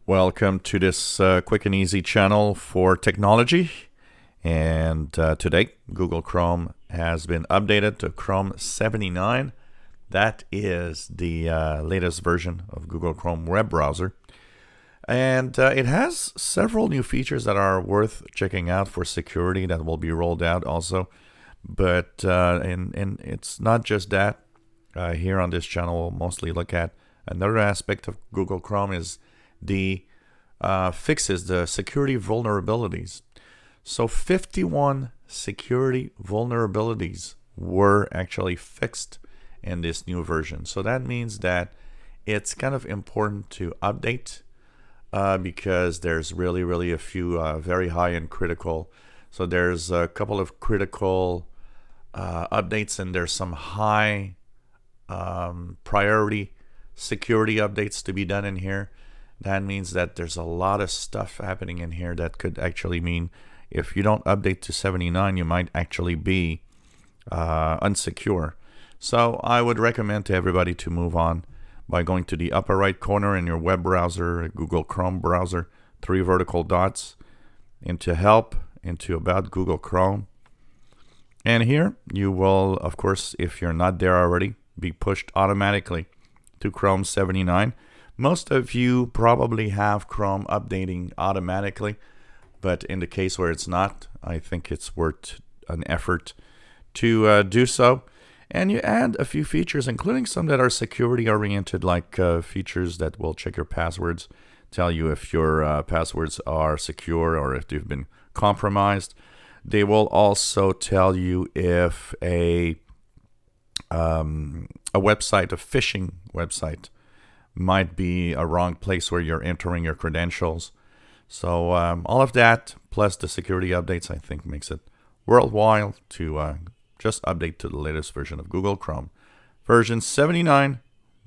Welcome to this quick and easy channel for technology. And today, Google Chrome has been updated to Chrome 79. That is the latest version of Google Chrome web browser. And it has several new features that are worth checking out for security that will be rolled out also. But and it's not just that. Here on this channel, we'll mostly look at another aspect of Google Chrome is the fixes, the security vulnerabilities. So 51 security vulnerabilities were actually fixed in this new version. So that means that it's kind of important to update because there's really a few very high and critical. So there's a couple of critical updates, and there's some high priority security updates to be done in here. That means that there's a lot of stuff happening in here that could actually mean if you don't update to 79, you might actually be unsecure. So I would recommend to everybody to move on by going to the upper right corner in your web browser, Google Chrome browser, 3 vertical dots, into Help, into About Google Chrome. And here you will, of course, if you're not there already, be pushed automatically to Chrome 79. Most of you probably have Chrome updating automatically, but in the case where it's not, I think it's worth an effort to do so. And you add a few features, including some that are security oriented, like features that will check your passwords, tell you if your passwords are secure or if they've been compromised. They will also tell you if a website, a phishing website, might be a wrong place where you're entering your credentials. So all of that, plus the security updates, I think makes it worthwhile to just update to the latest version of Google Chrome. Version 79,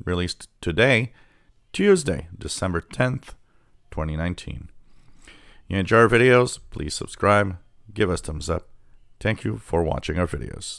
released today, Tuesday, December 10th, 2019. You enjoy our videos, please subscribe, give us thumbs up. Thank you for watching our videos.